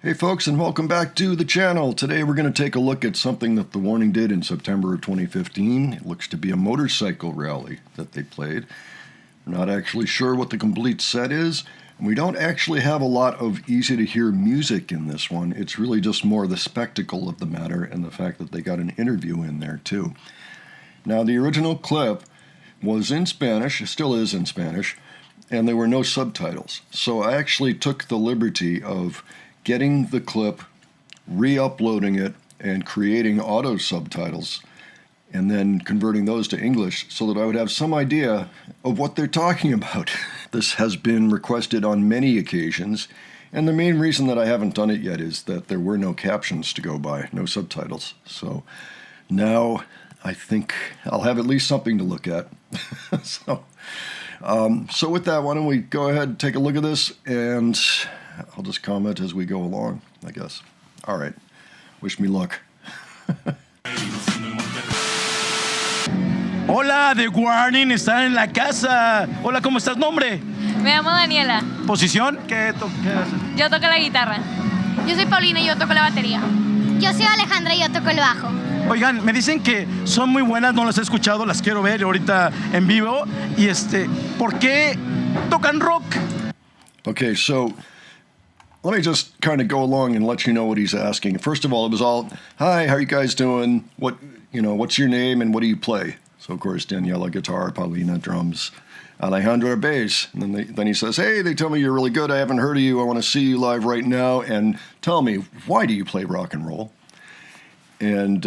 Hey folks, and welcome back to the channel. Today we're going to take a look at something that The Warning did in September of 2015. It looks to be a motorcycle rally that they played. We're not actually sure what the complete set is, and we don't actually have a lot of easy-to-hear music in this one. It's really just more the spectacle of the matter and the fact that they got an interview in there too. Now, the original clip was in Spanish, it still is in Spanish, and there were no subtitles. So I actually took the liberty of getting the clip, re-uploading it, and creating auto subtitles, and then converting those to English so that I would have some idea of what they're talking about. This has been requested on many occasions, and the main reason that I haven't done it yet is that there were no captions to go by, no subtitles. So now I think I'll have at least something to look at. So with that, why don't we go ahead and take a look at this, and I'll just comment as we go along, I guess. All right. Wish me luck. Hola, The Warning están en la casa. Hola, ¿cómo estás? ¿Nombre? Me llamo Daniela. ¿Posición? ¿Qué haces? Yo toco la guitarra. Yo soy Paulina y yo toco la batería. Yo soy Alejandra y yo toco el bajo. Oigan, me dicen que son muy buenas, no las he escuchado, las quiero ver ahorita en vivo. Y ¿por qué tocan rock? Okay, so let me just kind of go along and let you know what he's asking. First of all, it was all, "Hi, how are you guys doing? What's your name and what do you play?" So of course, Daniela guitar, Paulina drums, Alejandra bass. And then he says, "Hey, they tell me you're really good. I haven't heard of you. I want to see you live right now. And tell me, why do you play rock and roll?" And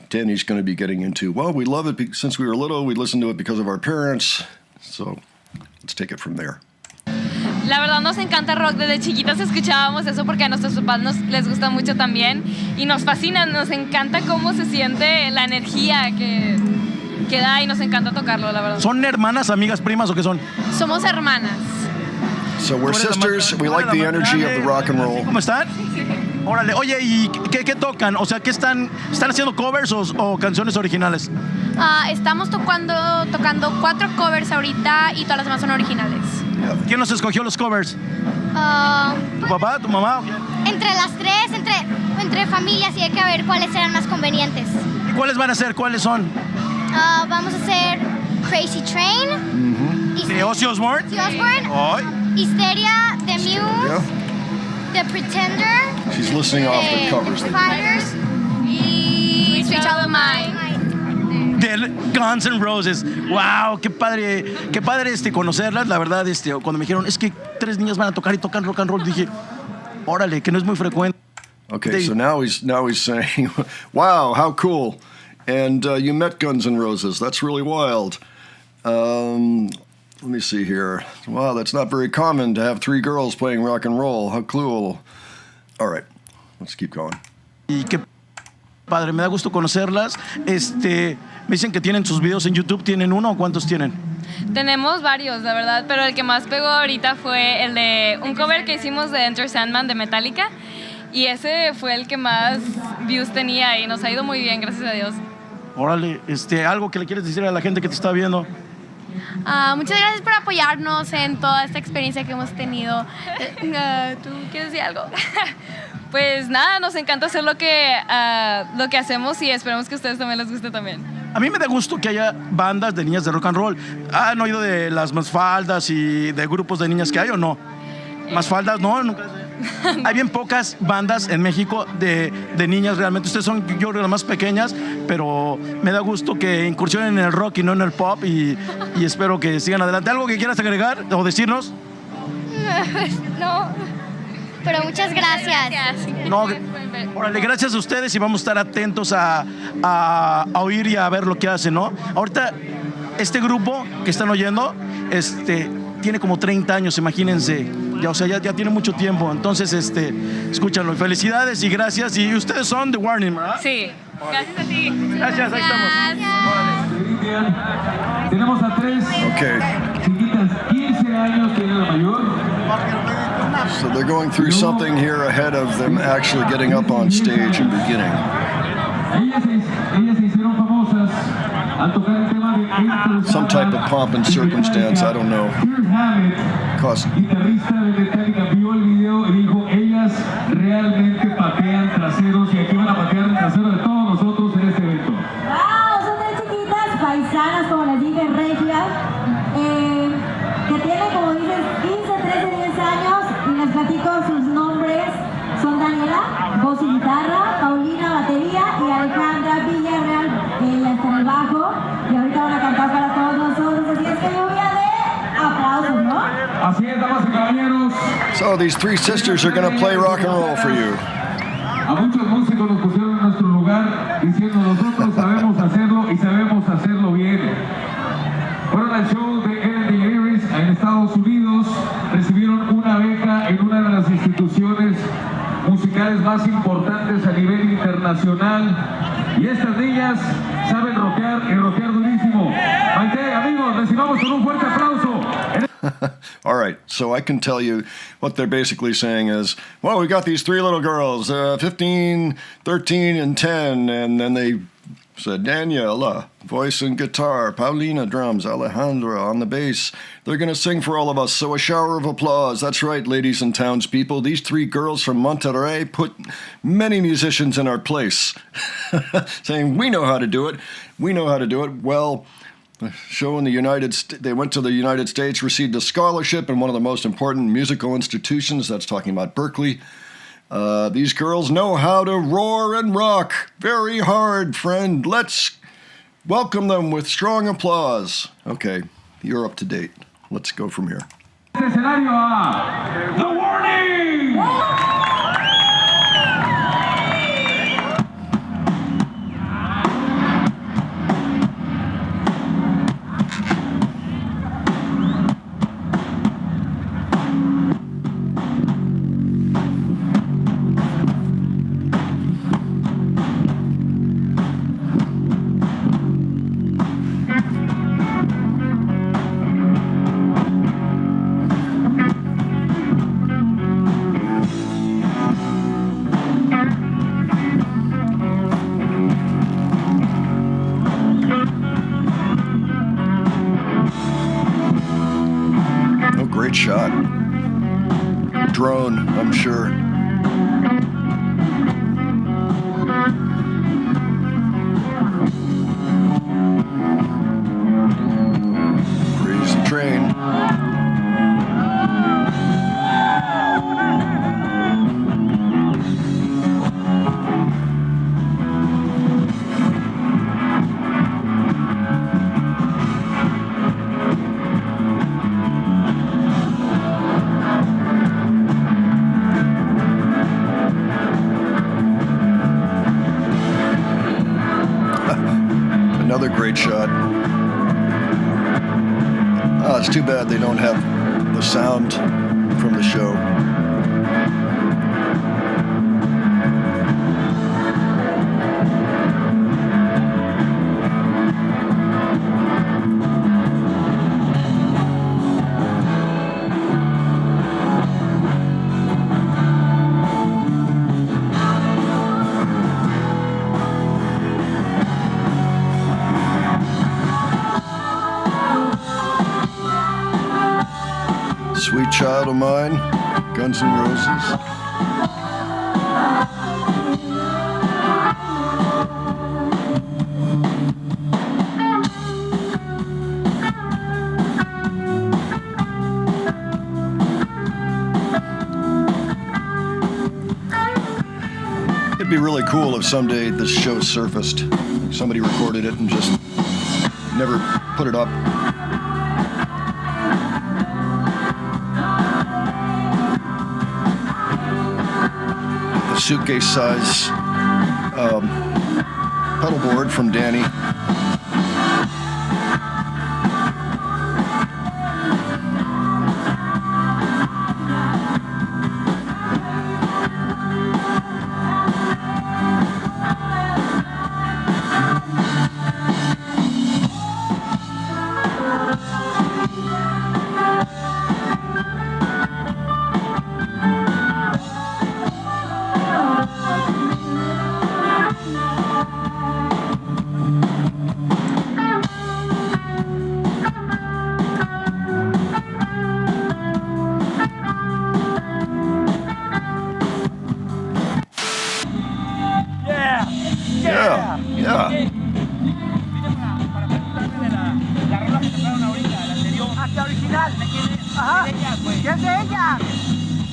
Danny's going to be getting into, well, we love it since we were little. We listened to it because of our parents. So let's take it from there. La verdad nos encanta rock, desde chiquitas escuchábamos eso porque a nuestros papás les gusta mucho también y nos fascina, nos encanta cómo se siente la energía que da y nos encanta tocarlo, la verdad. ¿Son hermanas, amigas, primas o qué son? Somos hermanas. So we're sisters, we like the energy of the rock and roll. ¿Cómo están? Órale, oye, ¿y qué tocan? O sea, ¿qué están haciendo covers o canciones originales? Estamos tocando 4 covers ahorita y todas las demás son originales. ¿Quién nos escogió los covers? ¿Tu papá, tu mamá? Entre las tres, entre familias, y hay que ver cuáles serán más convenientes. ¿Y cuáles van a ser? ¿Cuáles son? Vamos a hacer Crazy Train, ¿De Ozzy Osbourne? Histeria, The Muse, The Pretender. She's listening off the covers. Fighters Y Sweet Child of Mine. De Guns N' Roses. Wow, qué padre conocerlas. La verdad, cuando me dijeron, es que 3 niñas van a tocar y tocan rock and roll, dije, órale, que no es muy frecuente. Okay, so now he's saying, wow, how cool. And you met Guns N' Roses. That's really wild. Let me see here. Wow, that's not very common to have 3 girls playing rock and roll. How cool. All right, let's keep going. Y qué padre, me da gusto conocerlas. Me dicen que tienen sus videos en YouTube. ¿Tienen uno o cuántos tienen? Tenemos varios, la verdad, pero el que más pegó ahorita fue el de un cover que hicimos de Enter Sandman de Metallica y ese fue el que más views tenía y nos ha ido muy bien, gracias a Dios. Órale, algo que le quieres decir a la gente que te está viendo. Muchas gracias por apoyarnos en toda esta experiencia que hemos tenido. ¿Tú quieres decir algo? Pues nada, nos encanta hacer lo que hacemos y esperemos que a ustedes también les guste también. A mí me da gusto que haya bandas de niñas de rock and roll. ¿Han oído de las Masfaldas y de grupos de niñas que hay o no? ¿Masfaldas? No, nunca. Hay bien pocas bandas en México de niñas realmente. Ustedes son, yo creo, las más pequeñas, pero me da gusto que incursionen en el rock y no en el pop y espero que sigan adelante. ¿Algo que quieras agregar o decirnos? No, pero muchas gracias. No, órale, gracias a ustedes y vamos a estar atentos a oír y a ver lo que hacen, ¿no? Ahorita, este grupo que están oyendo, tiene como 30 años, imagínense. Ya tiene mucho tiempo. Entonces, escúchanlo. Felicidades y gracias. Y ustedes son The Warning, ¿verdad? Sí. Gracias a ti. Gracias, ahí estamos. Tenemos a 3 chiquitas, 15 años, tiene la mayor. So they're going through something here ahead of them actually getting up on stage and beginning. Ellas se hicieron famosas al tocar el tema de Some type of pomp and circumstance, I don't know. Guitarrista de Metallica vio el video y dijo, ellas realmente patean traseros y aquí van a patear el trasero de todos nosotros en este evento. ¡Wow! Son tres chiquitas, paisanas, como les dije, regias, que tienen, como dices, 15, 13, 10 años, y les platico sus nombres. Son Daniela, voz y guitarra, Paulina, batería, y Alejandra Villarreal, ella está en el bajo, y ahorita van a cantar para todos nosotros, así es que lluvia de aplausos, ¿no? Así es, damas y caballeros. So these three sisters are going to play rock and roll for you. A muchos músicos nos pusieron en nuestro lugar diciendo nosotros sabemos hacerlo y sabemos hacerlo bien. Fueron al show de Ellen DeGeneres en Estados Unidos, recibieron una beca en una de las instituciones musicales más importantes a nivel internacional y estas niñas saben rockear y rockear durísimo. Maite, amigos, recibamos con un fuerte aplauso. All right, so I can tell you what they're basically saying is, well, we got these three little girls, 15, 13, and 10, and then they said Daniela, voice and guitar, Paulina, drums, Alejandra on the bass. They're going to sing for all of us, so a shower of applause. That's right, ladies and townspeople. These three girls from Monterrey put many musicians in our place, saying, we know how to do it. We know how to do it. Well, the show in the they went to the United States, received a scholarship in one of the most important musical institutions. That's talking about Berkeley. These girls know how to roar and rock very hard, friend. Let's welcome them with strong applause. Okay, you're up to date. Let's go from here. Escenario a The Warning. Great shot. Drone, I'm sure. Crazy train. Another great shot. Oh, it's too bad they don't have the sound from the show. Sweet Child of Mine, Guns N' Roses. It'd be really cool if someday this show surfaced. Somebody recorded it and just never put it up. Suitcase size pedal board from Danny. Yeah, yeah. La rola que tocaron ahorita, la anterior. La original. Ajá. ¿Qué es de ella?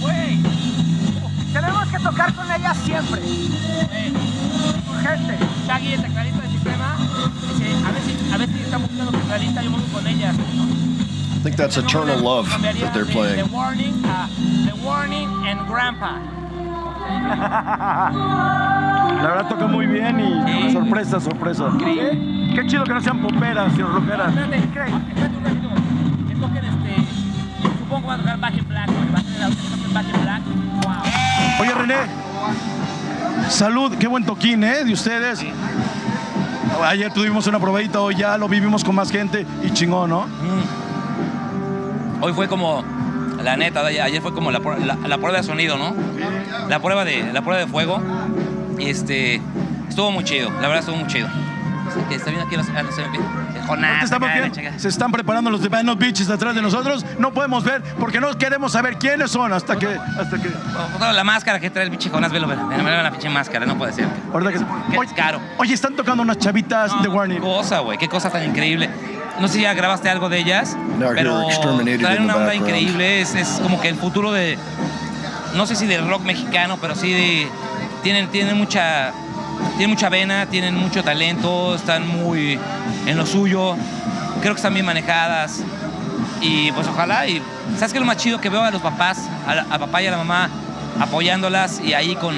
Güey. Tenemos que tocar con ella siempre. Urgente. Shaggy, el tecladista del sistema, dice, a ver si estamos buscando tecladista, yo me voy con ella. I think that's Eternal Love that they're playing. The Warning and Grandpa. La verdad toca muy bien y Sí. sorpresa. ¿Sí? Qué chido que no sean poperas, sino rockeras. Espérate un ratito. Que toquen supongo que van a tocar Back in Black, porque va a tener la última canción Back in Black. Wow. Oye, René, salud, qué buen toquín, de ustedes. Sí. Ayer tuvimos una probadita, hoy ya lo vivimos con más gente y chingón, ¿no? Hoy fue como, la neta, ayer fue como la prueba de sonido, ¿no? La prueba de fuego. Y estuvo muy chido, la verdad estuvo muy chido. Que está viendo aquí Jonás. Se están preparando los de Band Beaches detrás de nosotros. No podemos ver porque no queremos saber quiénes son hasta que. La máscara que trae el pinche Jonás, velo, la pinche máscara, no puede ser. Qué es caro. Oye, están tocando unas chavitas de Warning. Qué cosa tan increíble. No sé si ya grabaste algo de ellas, Now pero you're exterminated traen in the una onda background. increíble. Es como que el futuro de, no sé si del rock mexicano, pero sí tienen mucha vena, tienen mucho talento, están muy en lo suyo. Creo que están bien manejadas. Y pues ojalá, y ¿sabes qué es lo más chido? Que veo a los papás, al papá y a la mamá apoyándolas y ahí con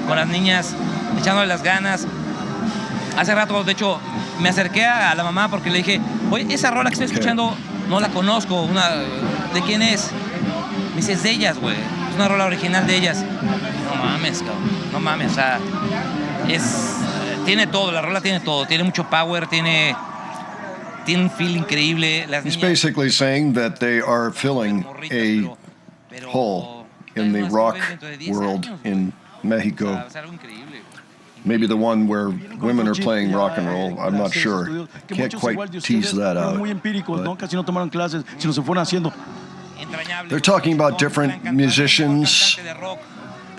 las niñas, echándole las ganas. Hace rato, de hecho, me acerqué a la mamá porque le dije, oye, esa rola que estoy escuchando no la conozco, ¿de quién es? Me dice, es de ellas, güey, es una rola original de ellas. No mames, cabrón, no mames, o sea, tiene todo, la rola tiene todo, tiene mucho power, tiene un feel increíble. Las He's niñas, basically saying that they are filling a pero hole in the unas rock jóvenes dentro de 10 world años, güey. in O Mexico. sea, es algo increíble. Maybe the one where women are playing rock and roll. I'm not sure. Can't quite tease that out. Muy empíricos, ¿no? But Casi no tomaron clases, sino se fueron haciendo. Entrañable. They're talking about different Gran cantante, musicians, mejor cantante de rock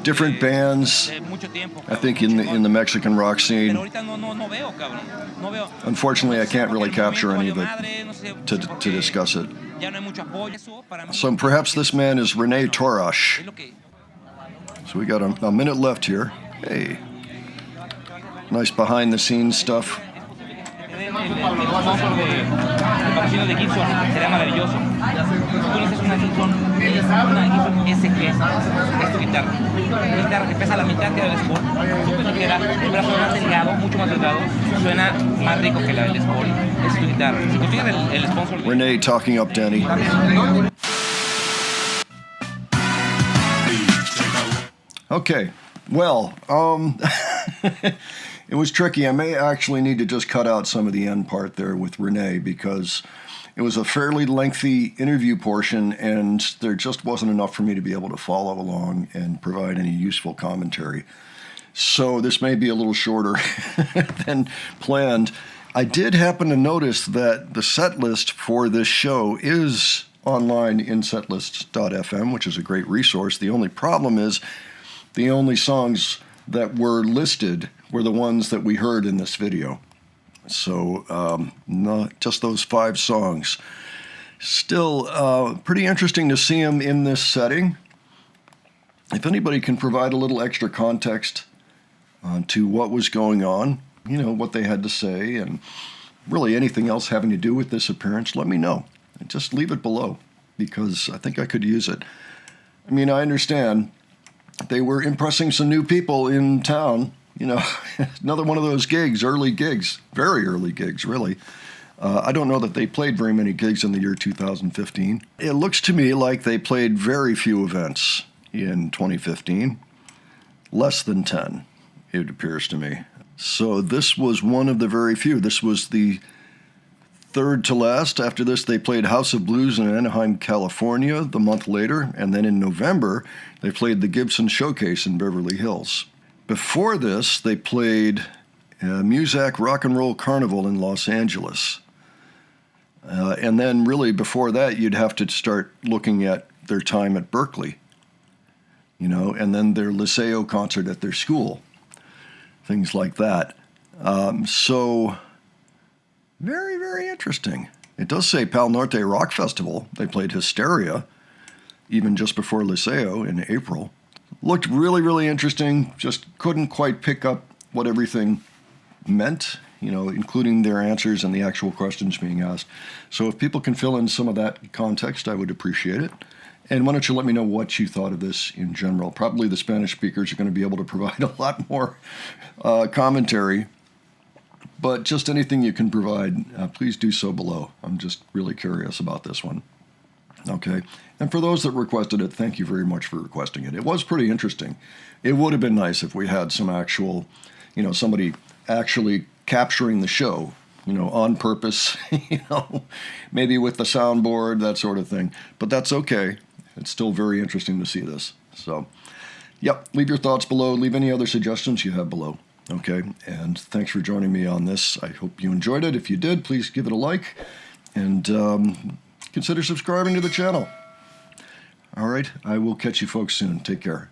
different bands, de mucho tiempo, I think in the Mexican rock Pero scene. ahorita no veo, cabrón. No veo. Unfortunately, I can't really capture any of it No sé to discuss it. Ya no hay mucho apoyo. Eso para mí So perhaps this man is Rene Torash. es lo que So we got a minute left here. Hey, nice behind the scenes stuff. el sponsor de patrocinio de Gibson sería maravilloso. Si tú necesitas una Gibson SG, es tu guitarra. Una guitarra que pesa la mitad que la del Sport, súper ligera, el brazo más delgado, mucho más delgado, suena más rico que la del Sport. Es tu guitarra. Si consigues el sponsor de Renee talking up Danny. Okay, well, it was tricky. I may actually need to just cut out some of the end part there with Renee because it was a fairly lengthy interview portion and there just wasn't enough for me to be able to follow along and provide any useful commentary. So this may be a little shorter than planned. I did happen to notice that the set list for this show is online in setlist.fm, which is a great resource. The only problem is the only songs that were listed were the ones that we heard in this video. So not just those 5 songs. Still pretty interesting to see them in this setting. If anybody can provide a little extra context to what was going on, you know, what they had to say, and really anything else having to do with this appearance, let me know. And just leave it below, because I think I could use it. I mean, I understand they were impressing some new people in town. You know, another one of those gigs, early gigs, very early gigs, really. I don't know that they played very many gigs in the year 2015. It looks to me like they played very few events in 2015, less than 10, it appears to me. So this was one of the very few. This was the third to last. After this, they played House of Blues in Anaheim, California, the month later. And then in November, they played the Gibson Showcase in Beverly Hills. Before this, they played Muzak Rock and Roll Carnival in Los Angeles. And then really before that, you'd have to start looking at their time at Berkeley, you know, and then their Liceo concert at their school. things like that. So, very, very interesting. It does say Pal Norte Rock Festival. They played Hysteria, even just before Liceo in April. Looked really, really interesting. Just couldn't quite pick up what everything meant, including their answers and the actual questions being asked. So if people can fill in some of that context, I would appreciate it. And why don't you let me know what you thought of this in general? Probably the Spanish speakers are going to be able to provide a lot more commentary. But just anything you can provide, please do so below. I'm just really curious about this one. Okay. And for those that requested it, thank you very much for requesting it. It was pretty interesting. It would have been nice if we had some actual, somebody actually capturing the show, on purpose, maybe with the soundboard, that sort of thing. But that's okay. It's still very interesting to see this. So, yep, leave your thoughts below. Leave any other suggestions you have below. Okay, and thanks for joining me on this. I hope you enjoyed it. If you did, please give it a like and consider subscribing to the channel. All right, I will catch you folks soon. Take care.